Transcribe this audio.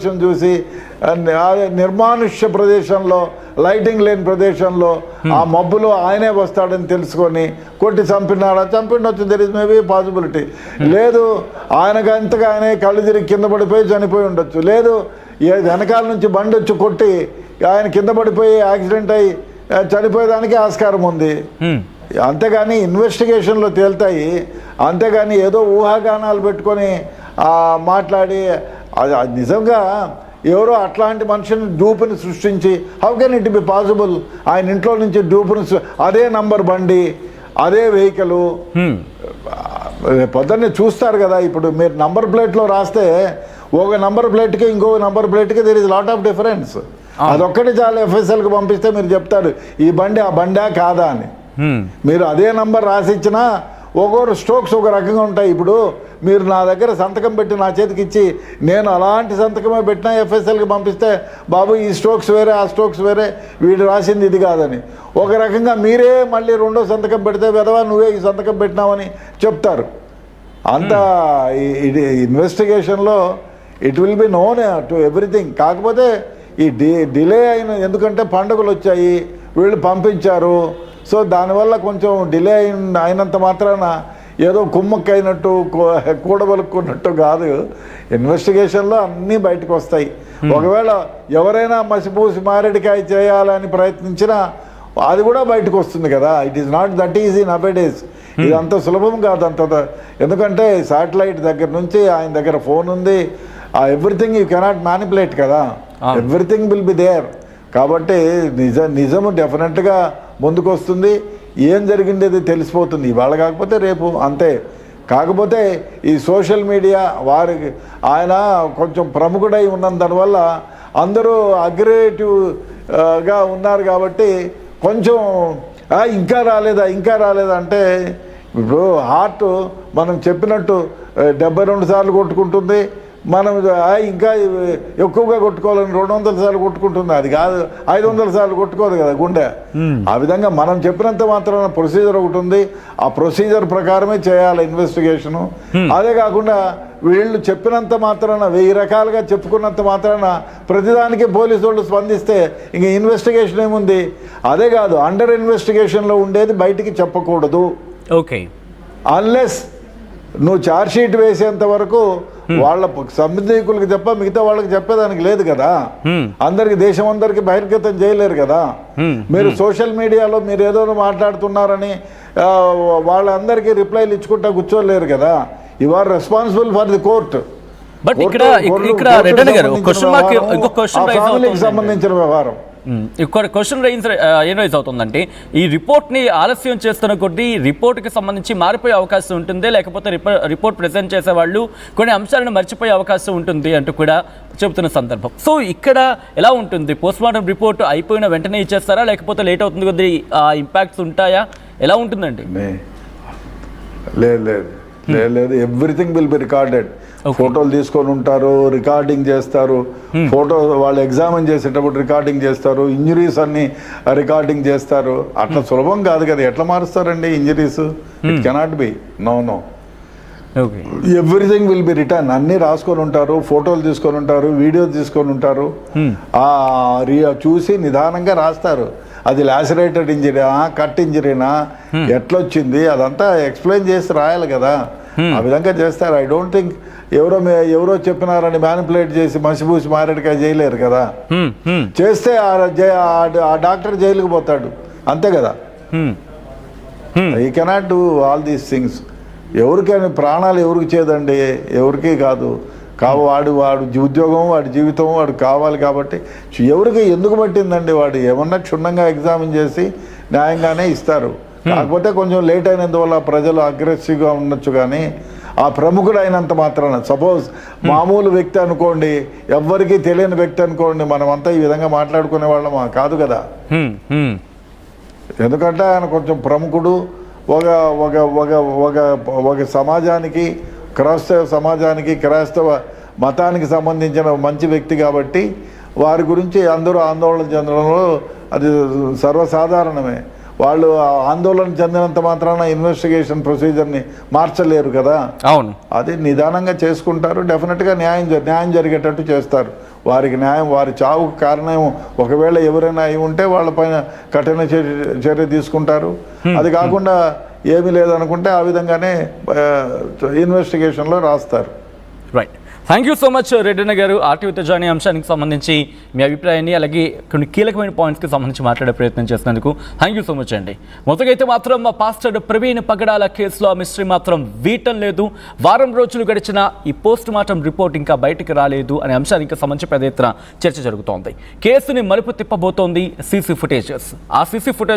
చూసి నిర్మానుష్య ప్రదేశంలో లైటింగ్ లేని ప్రదేశంలో ఆ మబ్బులో ఆయనే వస్తాడని తెలుసుకొని కొట్టి చంపినొచ్చు దెర్ ఇస్ మేబీ పాసిబిలిటీ. లేదు ఆయనకు అంతగా ఆయనే కళ్ళు తిరిగి కింద పడిపోయి చనిపోయి ఉండొచ్చు. లేదు వెనకాల నుంచి బండి వచ్చి కొట్టి ఆయన కింద పడిపోయి యాక్సిడెంట్ అయ్యి చనిపోయేదానికి ఆస్కారం ఉంది. అంతేగాని ఇన్వెస్టిగేషన్లో తేలుతాయి. అంతేగాని ఏదో ఊహాగానాలు పెట్టుకొని మాట్లాడి అది నిజంగా ఎవరో అట్లాంటి మనిషిని డూపుని సృష్టించి how can it be possible? ఆయన ఇంట్లో నుంచి డూపుని అదే నంబర్ బండి అదే వెహికల్ పొద్దున్నే చూస్తారు కదా. ఇప్పుడు మీరు నంబర్ ప్లేట్లో రాస్తే ఒక నంబర్ ప్లేట్కి ఇంకో నంబర్ ప్లేట్కి there is lot of difference. అదొక్కటి చాలా ఎఫ్ఎస్ఎల్కి పంపిస్తే మీరు చెప్తారు ఈ బండి ఆ బండా కాదా అని. మీరు అదే నంబర్ రాసిచ్చినా ఒక్కొక్కరు స్ట్రోక్స్ ఒక రకంగా ఉంటాయి. ఇప్పుడు మీరు నా దగ్గర సంతకం పెట్టి నా చేతికి ఇచ్చి నేను అలాంటి సంతకమే పెట్టినా ఎఫ్ఎస్ఎల్కి పంపిస్తే బాబు ఈ స్ట్రోక్స్ వేరే ఆ స్ట్రోక్స్ వేరే వీడు రాసింది ఇది కాదని. ఒక రకంగా మీరే మళ్ళీ రెండో సంతకం పెడితే వెదవా నువ్వే ఈ సంతకం పెట్టినావని చెప్తారు. అంత ఇది ఇన్వెస్టిగేషన్లో it will be known to everything. కాకపోతే ఈ డిలే ఎందుకంటే పండుగలు వచ్చాయి వీళ్ళు పంపించారు. సో దానివల్ల కొంచెం డిలే అయినంత మాత్రాన ఏదో కుమ్మక్కైనట్టు కూడబలుక్కున్నట్టు కాదు. ఇన్వెస్టిగేషన్లో అన్నీ బయటకు వస్తాయి. ఒకవేళ ఎవరైనా మసిపూసి మారేడికాయ చేయాలని ప్రయత్నించినా అది కూడా బయటకు వస్తుంది కదా. It is not that easy nowadays. ఇది అంత సులభం కాదు అంత. ఎందుకంటే శాటిలైట్ దగ్గర నుంచి ఆయన దగ్గర ఫోన్ ఉంది. ఎవ్రీథింగ్ యూ కెనాట్ మ్యానిపులేట్ కదా. Everything will be there. కాబట్టి నిజము డెఫినెట్గా ముందుకు వస్తుంది. ఏం జరిగిండేది తెలిసిపోతుంది ఇవాళ కాకపోతే రేపు అంతే. కాకపోతే ఈ సోషల్ మీడియా వారికి ఆయన కొంచెం ప్రముఖుడై ఉన్న దానివల్ల అందరూ అగ్రేటివ్గా ఉన్నారు కాబట్టి కొంచెం ఇంకా రాలేదా అంటే ఇప్పుడు హార్ట్ మనం చెప్పినట్టు 72 సార్లు కొట్టుకుంటుంది. మనం ఇంకా ఎక్కువగా కొట్టుకోవాలని 200 సార్లు కొట్టుకుంటుంది. అది కాదు 500 సార్లు కొట్టుకోదు కదా గుండె. ఆ విధంగా మనం చెప్పినంత మాత్రాన ప్రొసీజర్ ఒకటి ఉంది. ఆ ప్రొసీజర్ ప్రకారమే చేయాలి ఇన్వెస్టిగేషను. అదే కాకుండా వీళ్ళు చెప్పినంత మాత్రాన 1000 రకాలుగా చెప్పుకున్నంత మాత్రాన ప్రతిదానికి పోలీసు వాళ్ళు స్పందిస్తే ఇంక ఇన్వెస్టిగేషన్ ఏముంది? అదే కాదు అండర్ ఇన్వెస్టిగేషన్లో ఉండేది బయటికి చెప్పకూడదు. ఓకే, అన్లెస్ నువ్వు ఛార్జ్షీట్ వేసేంత వరకు వాళ్ళ సంబంధికులకు తప్ప మిగతా వాళ్ళకి చెప్పేదానికి లేదు కదా. అందరికి దేశం అందరికి బహిర్గతం చేయలేరు కదా. మీరు సోషల్ మీడియాలో మీరు ఏదో మాట్లాడుతున్నారని వాళ్ళందరికీ రిప్లైలు ఇచ్చుకుంటా కూర్చోలేరు కదా. You are responsible for the court. But ఇక్కడ సంబంధించిన వ్యవహారం. ఇక్కడ క్వశ్చన్ ఏం రైజ్ అవుతుందంటే ఈ రిపోర్ట్ని ఆలస్యం చేస్తున్న కొద్దీ రిపోర్ట్కి సంబంధించి మారిపోయే అవకాశం ఉంటుంది, లేకపోతే రిపోర్ట్ ప్రజెంట్ చేసే వాళ్ళు కొన్ని అంశాలను మర్చిపోయే అవకాశం ఉంటుంది అంటూ కూడా చెబుతున్న సందర్భం. సో ఇక్కడ ఎలా ఉంటుంది? పోస్ట్మార్టం రిపోర్ట్ అయిపోయిన వెంటనే ఇచ్చేస్తారా, లేకపోతే లేట్ అవుతుంది కొద్దీ ఇంపాక్ట్స్ ఉంటాయా? ఎలా ఉంటుందండి? లేదు, ఎవ్రీథింగ్ విల్ బి రికార్డెడ్. ఫోటోలు తీసుకొని ఉంటారు, రికార్డింగ్ చేస్తారు. ఫోటో వాళ్ళు ఎగ్జామిన్ చేసేటప్పుడు రికార్డింగ్ చేస్తారు. ఇంజరీస్ అన్ని రికార్డింగ్ చేస్తారు. అట్లా సులభం కాదు కదా. ఎట్లా మారుస్తారండి injuries? It cannot be. No everything will be return. అన్నీ రాసుకొని ఉంటారు, ఫోటోలు తీసుకొని ఉంటారు, వీడియోస్ తీసుకొని ఉంటారు. చూసి నిదానంగా రాస్తారు. అది లాసరేటెడ్ ఇంజరీనా, కట్ ఇంజరీనా, ఎట్లొచ్చింది అదంతా ఎక్స్ప్లెయిన్ చేసి రాయాలి కదా. ఆ విధంగా చేస్తారు. ఐ డోంట్ థింక్ ఎవరో చెప్పినారని మ్యానిపులేట్ చేసి మసిపూసి మారేడుకాయ చేయలేరు కదా. చేస్తే ఆ డాక్టర్ జైలుకి పోతాడు, అంతే కదా. ఈ cannot do all these things. ఎవరికైనా ప్రాణాలు ఎవరికి చేదండి, ఎవరికి కాదు. వాడు ఉద్యోగం, వాడి జీవితం వాడు కావాలి కాబట్టి ఎవరికి ఎందుకు పట్టిందండి? వాడు ఏమన్నా క్షుణ్ణంగా ఎగ్జామిన్ చేసి న్యాయంగానే ఇస్తారు. కాకపోతే కొంచెం లేట్ అయినందువల్ల ప్రజలు అగ్రెసివ్గా ఉండొచ్చు. కానీ ఆ ప్రముఖుడు అయినంత మాత్రాన, సపోజ్ మామూలు వ్యక్తి అనుకోండి, ఎవ్వరికీ తెలియని వ్యక్తి అనుకోండి, మనమంతా ఈ విధంగా మాట్లాడుకునే వాళ్ళం కాదు కదా. ఎందుకంటే ఆయన కొంచెం ప్రముఖుడు. ఒక సమాజానికి, క్రైస్తవ సమాజానికి, క్రైస్తవ మతానికి సంబంధించిన మంచి వ్యక్తి కాబట్టి వారి గురించి అందరూ ఆందోళన చెందడంలో అది సర్వసాధారణమే. వాళ్ళు ఆందోళన చెందినంత మాత్రాన ఇన్వెస్టిగేషన్ ప్రొసీజర్ని మార్చలేరు కదా. అవును, అది నిదానంగా చేసుకుంటారు. డెఫినెట్గా న్యాయం జరిగేటట్టు చేస్తారు. వారికి న్యాయం, వారి చావుకు కారణం ఒకవేళ ఎవరైనా అయి ఉంటే వాళ్ళపైన కఠిన చర్య తీసుకుంటారు. అది కాకుండా ఏమీ లేదనుకుంటే ఆ విధంగానే ఇన్వెస్టిగేషన్లో రాస్తారు. Right, thank you so much Reddanna గారు. ఆర్టీవీ తెజ అనే అంశానికి సంబంధించి మీ అభిప్రాయాన్ని, అలాగే కొన్ని కీలకమైన పాయింట్స్కి సంబంధించి మాట్లాడే ప్రయత్నం చేసినందుకు థ్యాంక్ యూ సో మచ్ అండి. మొత్తంగా అయితే మాత్రం మా పాస్టర్ ప్రవీణ్ పగడాల కేసులో ఆ మిస్టరీ మాత్రం వీటం లేదు. వారం రోజులు గడిచిన ఈ పోస్ట్ మార్టం రిపోర్ట్ ఇంకా బయటికి రాలేదు అనే అంశానికి సంబంధించి పెద్ద ఎత్తున చర్చ జరుగుతోంది. కేసుని మలుపు తిప్పబోతోంది సీసీ ఫుటేజెస్. ఆ సీసీ ఫుటేజ్